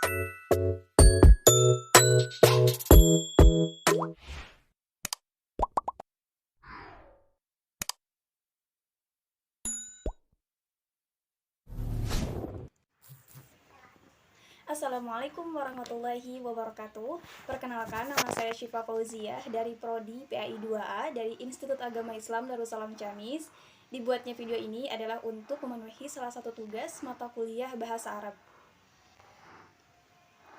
Assalamualaikum warahmatullahi wabarakatuh. Perkenalkan, nama saya Syifa Fauziah dari Prodi PAI 2A dari Institut Agama Islam Darussalam Ciamis. Dibuatnya video ini adalah untuk memenuhi salah satu tugas mata kuliah Bahasa Arab.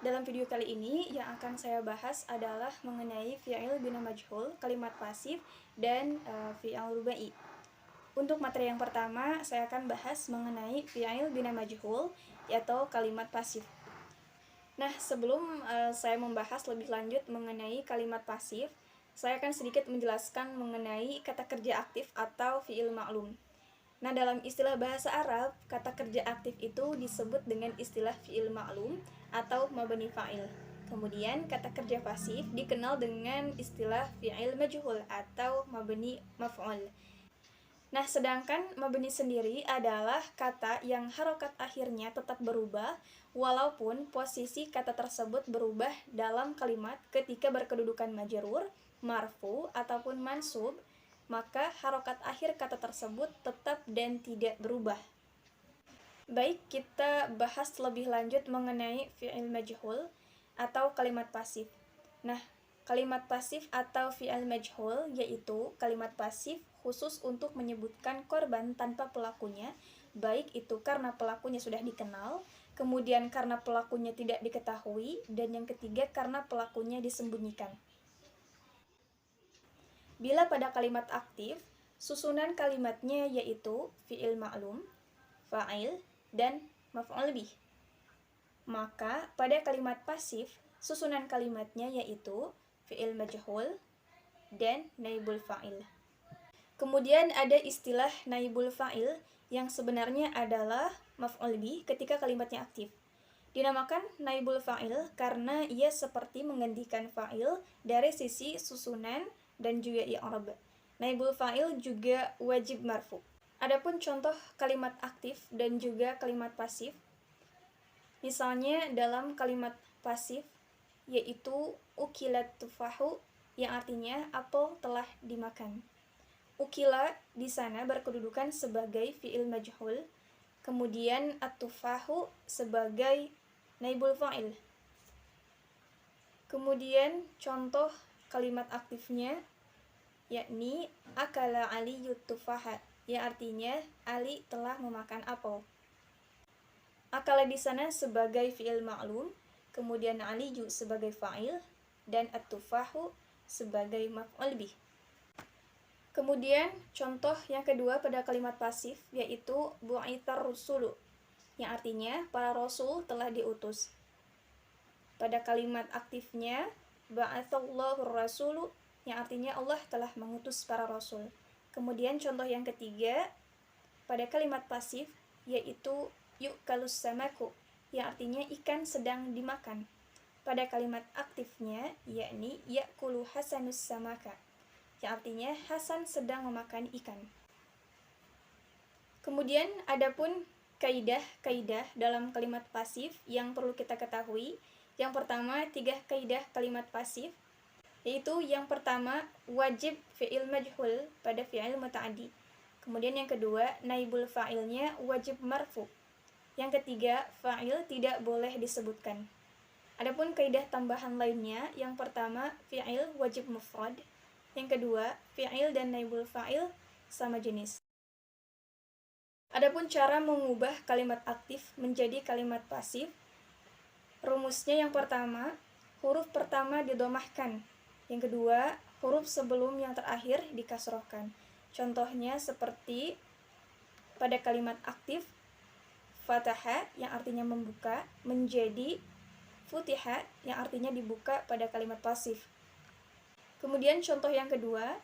Dalam video kali ini yang akan saya bahas adalah mengenai fi'il bina majhul, kalimat pasif, dan fi'il rubai. Untuk materi yang pertama, saya akan bahas mengenai fi'il bina majhul, atau kalimat pasif. Nah, sebelum saya membahas lebih lanjut mengenai kalimat pasif, saya akan sedikit menjelaskan mengenai kata kerja aktif atau fi'il ma'lum. Nah, dalam istilah bahasa Arab, kata kerja aktif itu disebut dengan istilah fi'il ma'lum atau mabni fa'il. Kemudian, kata kerja pasif dikenal dengan istilah fi'il majhul atau mabni maf'ul. Nah, sedangkan mabni sendiri adalah kata yang harokat akhirnya tetap berubah walaupun posisi kata tersebut berubah dalam kalimat ketika berkedudukan majrur, marfu, ataupun mansub, maka harokat akhir kata tersebut tetap dan tidak berubah. Baik, kita bahas lebih lanjut mengenai fi'il majhul atau kalimat pasif. Nah, kalimat pasif atau fi'il majhul yaitu kalimat pasif khusus untuk menyebutkan korban tanpa pelakunya, baik itu karena pelakunya sudah dikenal, kemudian karena pelakunya tidak diketahui, dan yang ketiga karena pelakunya disembunyikan. Bila pada kalimat aktif, susunan kalimatnya yaitu fi'il ma'lum, fa'il, dan maf'ul bih. Maka pada kalimat pasif, susunan kalimatnya yaitu fi'il majhul dan naibul fa'il. Kemudian ada istilah naibul fa'il yang sebenarnya adalah maf'ul bih ketika kalimatnya aktif. Dinamakan naibul fa'il karena ia seperti menggantikan fa'il dari sisi susunan dan juga i'rab. Naibul fa'il juga wajib marfu. Adapun contoh kalimat aktif dan juga kalimat pasif, misalnya dalam kalimat pasif yaitu ukilat tufahu yang artinya apel telah dimakan. Ukila di sana berkedudukan sebagai fi'il majhul, kemudian at-tufahu sebagai naibul fa'il. Kemudian contoh kalimat aktifnya yakni akala aliyut tufaha, yang artinya Ali telah memakan apel. Akala di sana sebagai fi'il ma'lum, kemudian aliju sebagai fa'il, dan at-tufahu sebagai maf'ul bih. Kemudian contoh yang kedua pada kalimat pasif yaitu bu'itar rusulu, yang artinya para rasul telah diutus. Pada kalimat aktifnya ba'atsallahu rasulu, yang artinya Allah telah mengutus para rasul. Kemudian contoh yang ketiga pada kalimat pasif yaitu yu'kalus samaku, yang artinya ikan sedang dimakan. Pada kalimat aktifnya yakni ya'kulu hasanus samaka, yang artinya Hasan sedang memakan ikan. Kemudian adapun kaidah-kaidah dalam kalimat pasif yang perlu kita ketahui. Yang pertama, 3 kaidah kalimat pasif, yaitu yang pertama wajib fi'il majhul pada fi'il muta'addi. Kemudian yang kedua, naibul fa'ilnya wajib marfu. Yang ketiga, fa'il tidak boleh disebutkan. Adapun kaidah tambahan lainnya, yang pertama fi'il wajib mufrad. Yang kedua, fi'il dan naibul fa'il sama jenis. Adapun cara mengubah kalimat aktif menjadi kalimat pasif, rumusnya yang pertama, huruf pertama didomahkan. Yang kedua, huruf sebelum yang terakhir dikasrohkan. Contohnya seperti pada kalimat aktif, fataha yang artinya membuka menjadi futiha yang artinya dibuka pada kalimat pasif. Kemudian contoh yang kedua,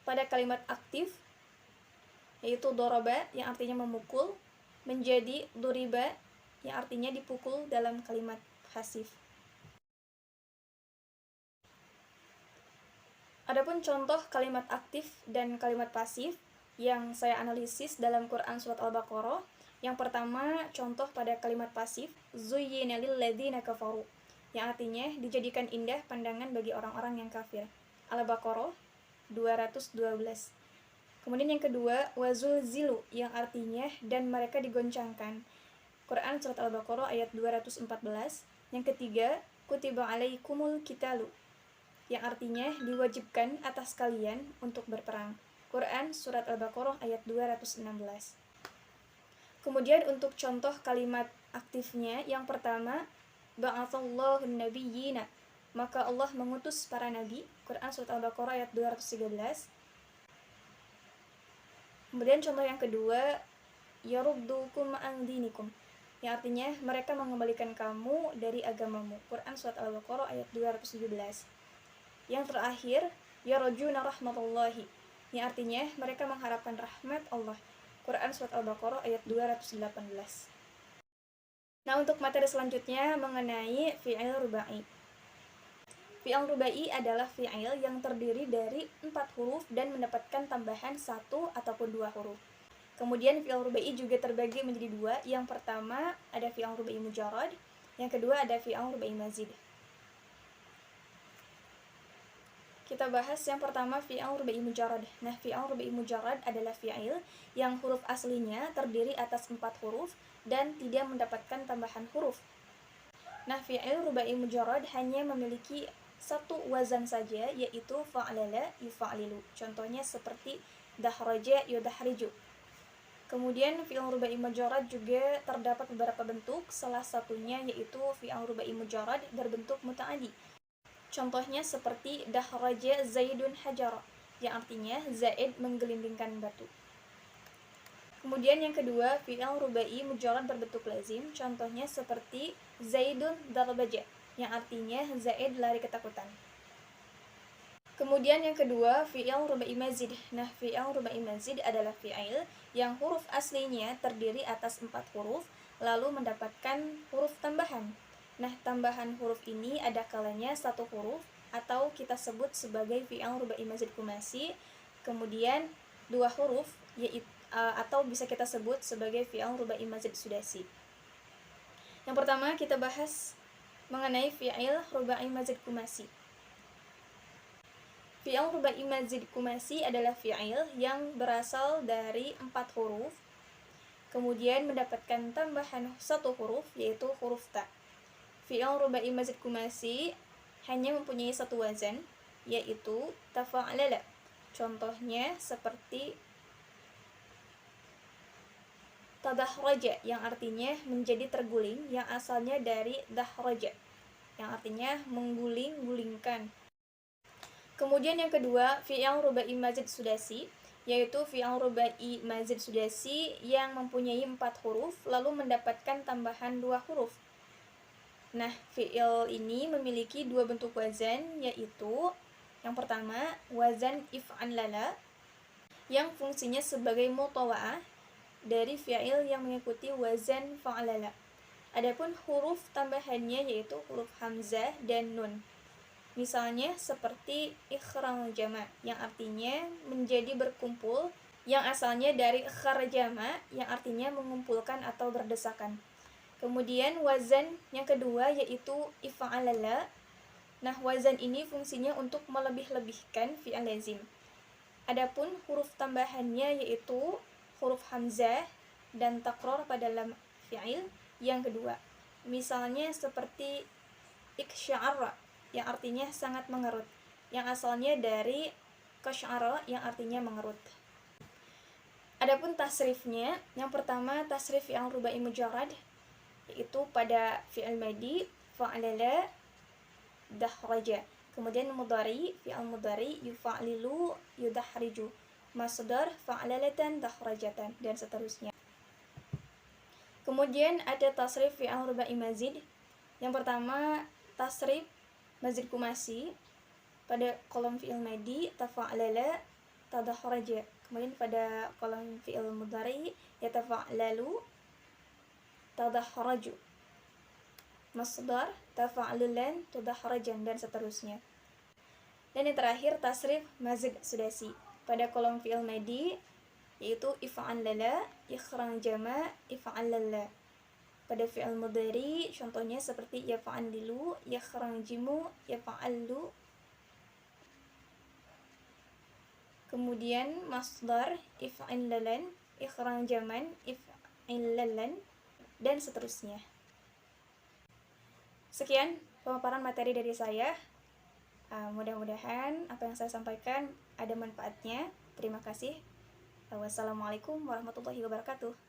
pada kalimat aktif yaitu doroba yang artinya memukul menjadi duriba yang artinya dipukul dalam kalimat pasif. Adapun contoh kalimat aktif dan kalimat pasif yang saya analisis dalam Quran Surat Al-Baqarah, Yang pertama, contoh pada kalimat pasif, zuyyina lilladzina kafaru, yang artinya dijadikan indah pandangan bagi orang-orang yang kafir. Al-Baqarah 212. Kemudian yang kedua, wazulzilu, yang artinya dan mereka digoncangkan. Quran surat Al-Baqarah ayat 214. Yang ketiga, kutiba alaikumul qitalu, yang artinya diwajibkan atas kalian untuk berperang. Quran surat Al-Baqarah ayat 216. Kemudian untuk contoh kalimat aktifnya, yang pertama, ba'atsallahu nabiyyina, maka Allah mengutus para nabi. Quran surat Al-Baqarah ayat 213. Kemudian contoh yang kedua, yaruddukum an dinikum, yang artinya mereka mengembalikan kamu dari agamamu. Quran surat Al-Baqarah ayat 217. Yang terakhir, yarjuna rahmatullahi, yang artinya mereka mengharapkan rahmat Allah. Quran surat Al-Baqarah ayat 218. Nah, untuk materi selanjutnya mengenai fi'il rubai. Fi'il rubai adalah fi'il yang terdiri dari 4 huruf dan mendapatkan tambahan 1 ataupun 2 huruf. Kemudian fi'il rubai juga terbagi menjadi 2. Yang pertama ada fi'il rubai mujarrad, yang kedua ada fi'il rubai mazid. Kita bahas yang pertama fi'il rubai mujarrad. Nah, fi'il rubai mujarrad adalah fi'il yang huruf aslinya terdiri atas 4 huruf dan tidak mendapatkan tambahan huruf. Nah, fi'il rubai mujarrad hanya memiliki satu wazan saja, yaitu fa'lala yufa'lilu. Contohnya seperti dahraja yudahriju. Kemudian fi'il rubai mujarrad juga terdapat beberapa bentuk, salah satunya yaitu fi'il rubai mujarrad berbentuk muta'addi. Contohnya seperti dahraja zaidun hajara, yang artinya Zaid menggelindingkan batu. Kemudian yang kedua, fi'il rubai mujarrad berbentuk lazim. Contohnya seperti zaidun darbaja, yang artinya Zaid lari ketakutan. Kemudian yang kedua, fi'il rubai mazid. Nah, fi'il rubai mazid adalah fi'il yang huruf aslinya terdiri atas 4 huruf lalu mendapatkan huruf tambahan. Nah, tambahan huruf ini ada kalanya 1 huruf atau kita sebut sebagai fi'il rubai mazid kumasi, kemudian 2 huruf yaitu atau bisa kita sebut sebagai fi'il rubai mazid sudasi. Yang pertama kita bahas mengenai fi'il rubai mazid kumasi. Fi'il rubai mazid kumasi adalah fi'il yang berasal dari 4 huruf kemudian mendapatkan tambahan 1 huruf yaitu huruf ta. Fi'il rubai mazid kumasi hanya mempunyai 1 wazan yaitu tafa'lala. Contohnya seperti tadahraja, yang artinya menjadi terguling, yang asalnya dari dahraja, yang artinya mengguling-gulingkan. Kemudian yang kedua, fi'il rubai mazid sudasi, yaitu fi'il rubai mazid sudasi yang mempunyai 4 huruf lalu mendapatkan tambahan 2 huruf. Nah, fi'il ini memiliki 2 bentuk wazan, yaitu yang pertama wazan if'anlala yang fungsinya sebagai mutawa'ah dari fi'il yang mengikuti wazan fa'lala. Adapun huruf tambahannya yaitu huruf hamzah dan nun. Misalnya seperti ikhram jama' yang artinya menjadi berkumpul, yang asalnya dari kharjama yang artinya mengumpulkan atau berdesakan. Kemudian wazan yang kedua yaitu if'alala. Nah, wazan ini fungsinya untuk melebih-lebihkan fi'il lazim. Adapun huruf tambahannya yaitu huruf hamzah dan takror pada lam fi'il yang kedua. Misalnya seperti iksya'ara yang artinya sangat mengerut, yang asalnya dari kasya'ara yang artinya mengerut. Adapun tasrifnya, yang pertama tasrif fi'il rubai mujarrad yaitu pada fi'il madi fa'lala dahraja. Kemudian mudhari, fi'il mudhari yufa'lilu yudahriju, masdar fa'lalatan dahrajatan, dan seterusnya. Kemudian ada tasrif fi'il rubai mazid. Yang pertama tasrif mazid kumasi pada kolom fi'il madi tafa'lala tadahraja. Kemudian pada kolom fi'il mudhari yatafa'lalu tadahraju, masdar tafa'lulan tudahrajan, dan seterusnya. Dan yang terakhir tasrif mazid sudasi pada kolom fi'il madi yaitu if'allala, ikhrang jama, if'allala. Pada fi'il mudhari contohnya seperti yaf'allilu, yakhranjimu, yaf'allu. Kemudian masdar if'illalan, ikhranjaman, if'illalan, dan seterusnya. Sekian pemaparan materi dari saya. Mudah-mudahan apa yang saya sampaikan ada manfaatnya. Terima kasih. Wassalamualaikum warahmatullahi wabarakatuh.